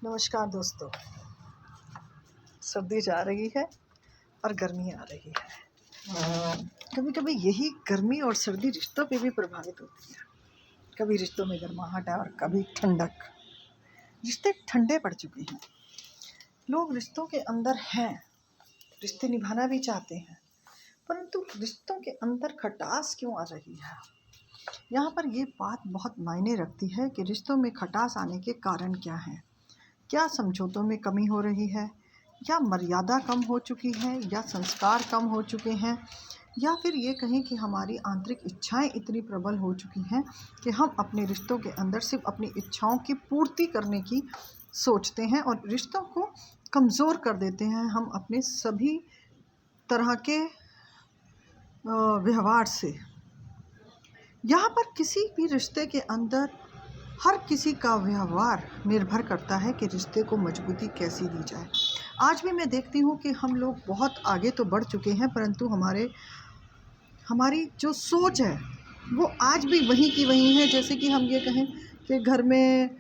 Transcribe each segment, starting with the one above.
नमस्कार दोस्तों। सर्दी जा रही है और गर्मी आ रही है। कभी कभी यही गर्मी और सर्दी रिश्तों पे भी प्रभावित होती है। कभी रिश्तों में गर्माहट और कभी ठंडक। रिश्ते ठंडे पड़ चुके हैं। लोग रिश्तों के अंदर हैं, रिश्ते निभाना भी चाहते हैं, परंतु रिश्तों के अंदर खटास क्यों आ रही है? यहाँ पर ये बात बहुत मायने रखती है कि रिश्तों में खटास आने के कारण क्या हैं। क्या समझौतों में कमी हो रही है, या मर्यादा कम हो चुकी है, या संस्कार कम हो चुके हैं, या फिर ये कहें कि हमारी आंतरिक इच्छाएं इतनी प्रबल हो चुकी हैं कि हम अपने रिश्तों के अंदर सिर्फ अपनी इच्छाओं की पूर्ति करने की सोचते हैं और रिश्तों को कमज़ोर कर देते हैं हम अपने सभी तरह के व्यवहार से। यहाँ पर किसी भी रिश्ते के अंदर हर किसी का व्यवहार निर्भर करता है कि रिश्ते को मजबूती कैसी दी जाए। आज भी मैं देखती हूँ कि हम लोग बहुत आगे तो बढ़ चुके हैं, परंतु हमारी जो सोच है वो आज भी वहीं की वहीं है। जैसे कि हम ये कहें कि घर में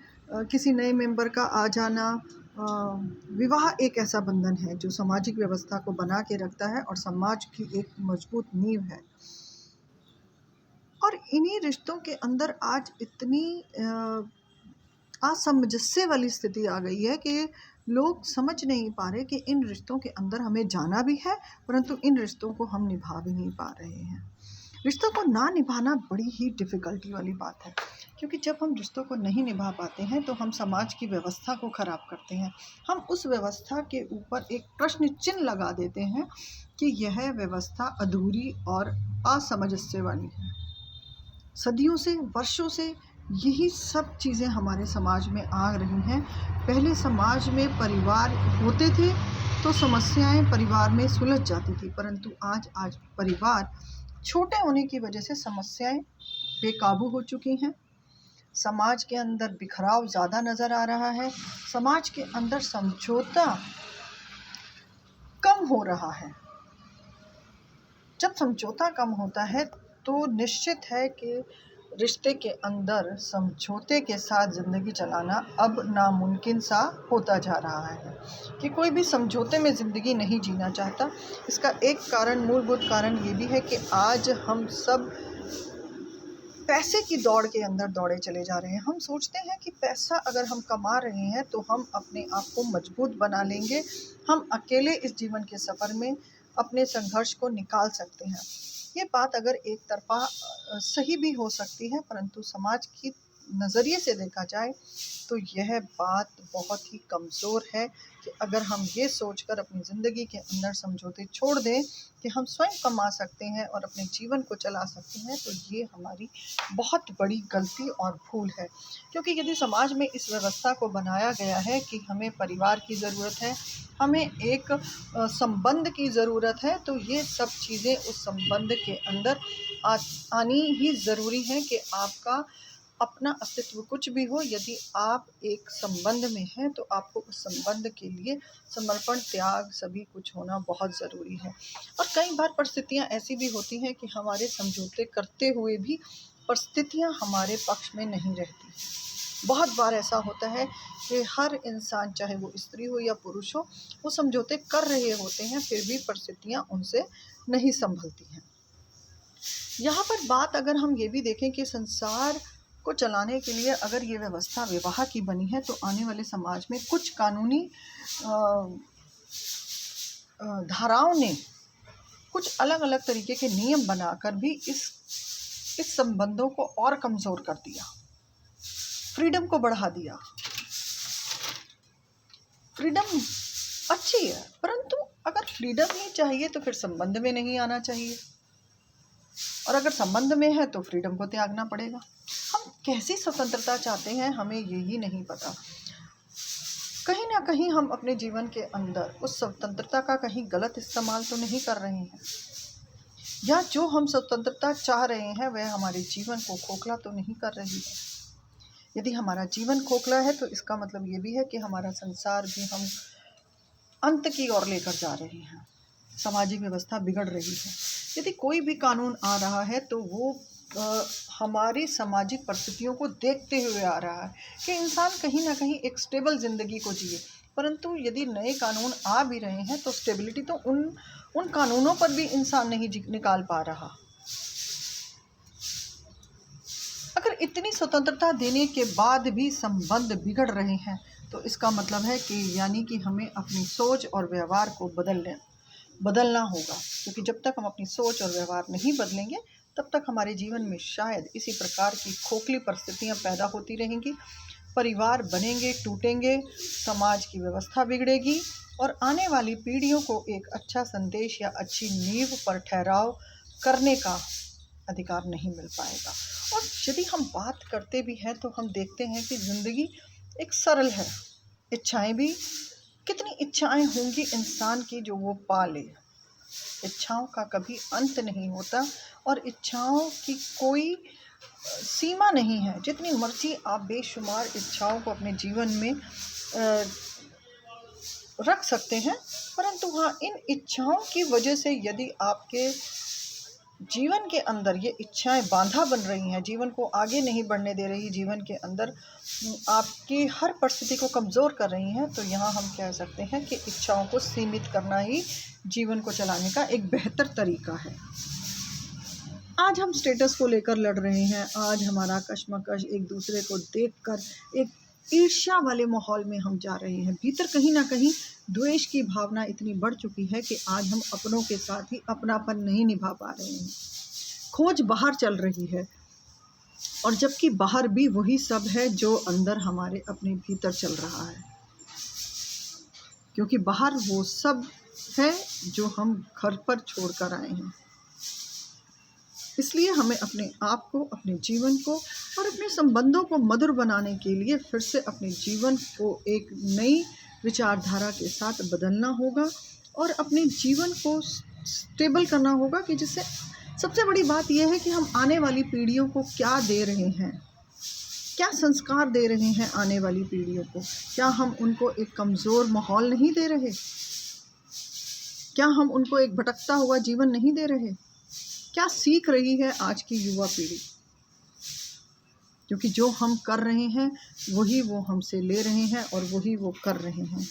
किसी नए मेंबर का आ जाना। विवाह एक ऐसा बंधन है जो सामाजिक व्यवस्था को बना के रखता है और समाज की एक मजबूत नींव है। और इन्हीं रिश्तों के अंदर आज इतनी असमंजस्य वाली स्थिति आ गई है कि लोग समझ नहीं पा रहे कि इन रिश्तों के अंदर हमें जाना भी है, परंतु इन रिश्तों को हम निभा भी नहीं पा रहे हैं। रिश्तों को ना निभाना बड़ी ही डिफ़िकल्टी वाली बात है, क्योंकि जब हम रिश्तों को नहीं निभा पाते हैं तो हम समाज की व्यवस्था को ख़राब करते हैं। हम उस व्यवस्था के ऊपर एक प्रश्न चिन्ह लगा देते हैं कि यह व्यवस्था अधूरी और असमंजस्य वाली है। सदियों से, वर्षों से यही सब चीज़ें हमारे समाज में आ रही हैं। पहले समाज में परिवार होते थे तो समस्याएं परिवार में सुलझ जाती थी, परंतु आज परिवार छोटे होने की वजह से समस्याएं बेकाबू हो चुकी हैं। समाज के अंदर बिखराव ज़्यादा नज़र आ रहा है। समाज के अंदर समझौता कम हो रहा है। जब समझौता कम होता है तो निश्चित है कि रिश्ते के अंदर समझौते के साथ ज़िंदगी चलाना अब नामुमकिन सा होता जा रहा है कि कोई भी समझौते में ज़िंदगी नहीं जीना चाहता। इसका एक कारण, मूलभूत कारण ये भी है कि आज हम सब पैसे की दौड़ के अंदर दौड़े चले जा रहे हैं। हम सोचते हैं कि पैसा अगर हम कमा रहे हैं तो हम अपने आप को मजबूत बना लेंगे, हम अकेले इस जीवन के सफ़र में अपने संघर्ष को निकाल सकते हैं। ये बात अगर एक तरफा सही भी हो सकती है, परंतु समाज की नज़रिए से देखा जाए तो यह बात बहुत ही कमज़ोर है कि अगर हम ये सोचकर अपनी ज़िंदगी के अंदर समझौते छोड़ दें कि हम स्वयं कमा सकते हैं और अपने जीवन को चला सकते हैं, तो ये हमारी बहुत बड़ी गलती और भूल है। क्योंकि यदि समाज में इस व्यवस्था को बनाया गया है कि हमें परिवार की ज़रूरत है, हमें एक संबंध की ज़रूरत है, तो ये सब चीज़ें उस संबंध के अंदर आनी ही ज़रूरी है कि आपका अपना अस्तित्व कुछ भी हो, यदि आप एक संबंध में हैं तो आपको उस संबंध के लिए समर्पण, त्याग सभी कुछ होना बहुत ज़रूरी है। और कई बार परिस्थितियाँ ऐसी भी होती हैं कि हमारे समझौते करते हुए भी परिस्थितियाँ हमारे पक्ष में नहीं रहती। बहुत बार ऐसा होता है कि हर इंसान, चाहे वो स्त्री हो या पुरुष हो, वो समझौते कर रहे होते हैं, फिर भी परिस्थितियाँ उनसे नहीं संभलती हैं। यहाँ पर बात अगर हम ये भी देखें कि संसार को चलाने के लिए अगर ये व्यवस्था विवाह की बनी है, तो आने वाले समाज में कुछ कानूनी धाराओं ने कुछ अलग अलग तरीके के नियम बनाकर भी इस संबंधों को और कमज़ोर कर दिया, फ्रीडम को बढ़ा दिया। फ्रीडम अच्छी है, परंतु अगर फ्रीडम ही चाहिए तो फिर संबंध में नहीं आना चाहिए, और अगर संबंध में है तो फ्रीडम को त्यागना पड़ेगा। हम कैसी स्वतंत्रता चाहते हैं हमें यही नहीं पता। कहीं ना कहीं हम अपने जीवन के अंदर उस स्वतंत्रता का कहीं गलत इस्तेमाल तो नहीं कर रहे हैं, या जो हम स्वतंत्रता चाह रहे हैं वह हमारे जीवन को खोखला तो नहीं कर रही है। यदि हमारा जीवन खोखला है तो इसका मतलब ये भी है कि हमारा संसार भी हम अंत की ओर लेकर जा रहे हैं, सामाजिक व्यवस्था बिगड़ रही है। यदि कोई भी कानून आ रहा है तो वो हमारी सामाजिक परिस्थितियों को देखते हुए आ रहा है कि इंसान कहीं ना कहीं एक स्टेबल ज़िंदगी को जिए। परंतु यदि नए कानून आ भी रहे हैं तो स्टेबिलिटी तो उन कानूनों पर भी इंसान नहीं निकाल पा रहा। अगर इतनी स्वतंत्रता देने के बाद भी संबंध बिगड़ रहे हैं तो इसका मतलब है कि यानी कि हमें अपनी सोच और व्यवहार को बदलना होगा, क्योंकि जब तक हम अपनी सोच और व्यवहार नहीं बदलेंगे तब तक हमारे जीवन में शायद इसी प्रकार की खोखली परिस्थितियां पैदा होती रहेंगी। परिवार बनेंगे, टूटेंगे, समाज की व्यवस्था बिगड़ेगी और आने वाली पीढ़ियों को एक अच्छा संदेश या अच्छी नींव पर ठहराव करने का अधिकार नहीं मिल पाएगा। और यदि हम बात करते भी हैं तो हम देखते हैं कि ज़िंदगी एक सरल है। इच्छाएं भी, कितनी इच्छाएं होंगी इंसान की जो वो पाले। इच्छाओं का कभी अंत नहीं होता और इच्छाओं की कोई सीमा नहीं है। जितनी मर्जी आप बेशुमार इच्छाओं को अपने जीवन में रख सकते हैं, परंतु हाँ, इन इच्छाओं की वजह से यदि आपके जीवन के अंदर ये इच्छाएं बांधा बन रही हैं, जीवन को आगे नहीं बढ़ने दे रही, जीवन के अंदर आपकी हर परिस्थिति को कमज़ोर कर रही हैं, तो यहाँ हम कह सकते हैं कि इच्छाओं को सीमित करना ही जीवन को चलाने का एक बेहतर तरीका है। आज हम स्टेटस को लेकर लड़ रहे हैं, आज हमारा कश्मकश एक दूसरे को देखकर एक ईर्ष्या वाले माहौल में हम जा रहे हैं। भीतर कहीं ना कहीं द्वेष की भावना इतनी बढ़ चुकी है कि आज हम अपनों के साथ ही अपनापन नहीं निभा पा रहे हैं। खोज बाहर चल रही है और जबकि बाहर भी वही सब है जो अंदर हमारे अपने भीतर चल रहा है, क्योंकि बाहर वो सब है जो हम घर पर छोड़कर आए हैं। इसलिए हमें अपने आप को, अपने जीवन को और अपने संबंधों को मधुर बनाने के लिए फिर से अपने जीवन को एक नई विचारधारा के साथ बदलना होगा और अपने जीवन को स्टेबल करना होगा, कि जिससे सबसे बड़ी बात यह है कि हम आने वाली पीढ़ियों को क्या दे रहे हैं, क्या संस्कार दे रहे हैं आने वाली पीढ़ियों को। क्या हम उनको एक कमज़ोर माहौल नहीं दे रहे? क्या हम उनको एक भटकता हुआ जीवन नहीं दे रहे? क्या सीख रही है आज की युवा पीढ़ी? क्योंकि जो हम कर रहे हैं वही वो हमसे ले रहे हैं और वही वो कर रहे हैं।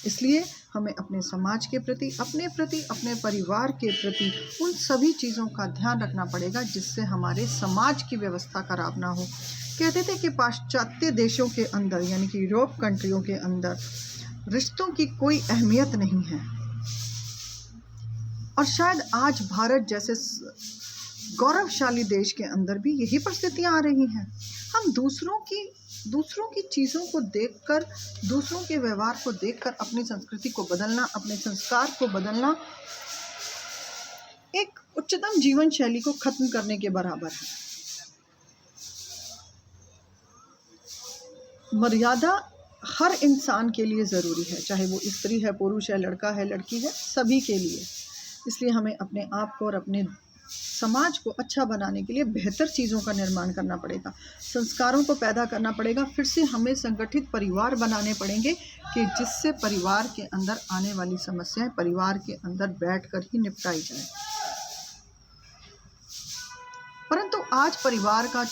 इसलिए हमें अपने समाज के प्रति, अपने परिवार के प्रति उन सभी चीज़ों का ध्यान रखना पड़ेगा जिससे हमारे समाज की व्यवस्था खराब ना हो। कहते थे कि पाश्चात्य देशों के अंदर, यानी कि यूरोप कंट्रियों के अंदर, रिश्तों की कोई अहमियत नहीं है और शायद आज भारत जैसे गौरवशाली देश के अंदर भी यही परिस्थितियां आ रही हैं। हम दूसरों की चीज़ों को देखकर, दूसरों के व्यवहार को देखकर अपनी संस्कृति को बदलना, अपने संस्कार को बदलना एक उच्चतम जीवन शैली को खत्म करने के बराबर है। मर्यादा हर इंसान के लिए ज़रूरी है, चाहे वो स्त्री है, पुरुष है, लड़का है, लड़की है, सभी के लिए। इसलिए हमें अपने आप को और अपने समाज को अच्छा बनाने के लिए बेहतर चीज़ों का निर्माण करना पड़ेगा, संस्कारों को पैदा करना पड़ेगा। फिर से हमें संगठित परिवार बनाने पड़ेंगे कि जिससे परिवार के अंदर आने वाली समस्याएं परिवार के अंदर बैठकर ही निपटाई जाए। परंतु आज परिवार का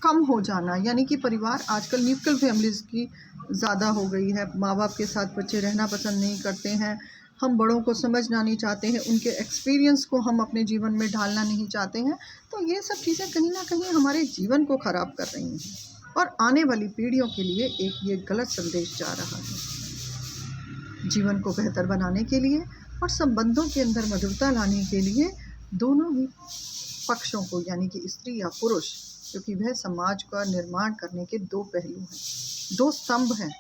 कम हो जाना, यानी कि परिवार आजकल न्यूक्लियर फैमिलीज़ की ज़्यादा हो गई है। माँ बाप के साथ बच्चे रहना पसंद नहीं करते हैं, हम बड़ों को समझना नहीं चाहते हैं, उनके एक्सपीरियंस को हम अपने जीवन में ढालना नहीं चाहते हैं। तो ये सब चीज़ें कहीं ना कहीं हमारे जीवन को ख़राब कर रही हैं और आने वाली पीढ़ियों के लिए एक ये गलत संदेश जा रहा है। जीवन को बेहतर बनाने के लिए और संबंधों के अंदर मधुरता लाने के लिए दोनों ही पक्षों को, यानी कि स्त्री या पुरुष, क्योंकि वह समाज का निर्माण करने के दो पहलू हैं, दो स्तंभ हैं,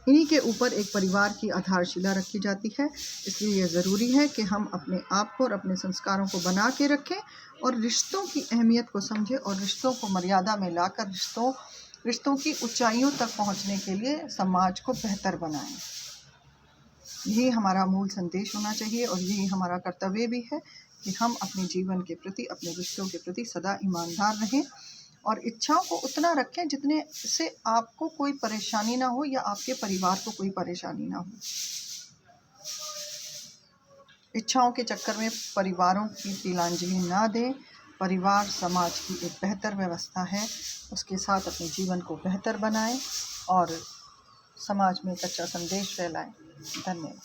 इन्हीं के ऊपर एक परिवार की आधारशिला रखी जाती है। इसलिए यह ज़रूरी है कि हम अपने आप को और अपने संस्कारों को बना के रखें और रिश्तों की अहमियत को समझें और रिश्तों को मर्यादा में लाकर रिश्तों की ऊंचाइयों तक पहुंचने के लिए समाज को बेहतर बनाएं। यही हमारा मूल संदेश होना चाहिए और यही हमारा कर्तव्य भी है कि हम अपने जीवन के प्रति, अपने रिश्तों के प्रति सदा ईमानदार रहें और इच्छाओं को उतना रखें जितने से आपको कोई परेशानी ना हो या आपके परिवार को कोई परेशानी ना हो। इच्छाओं के चक्कर में परिवारों की तिलांजलि ना दें। परिवार समाज की एक बेहतर व्यवस्था है, उसके साथ अपने जीवन को बेहतर बनाएं और समाज में एक अच्छा संदेश फैलाएं। धन्यवाद।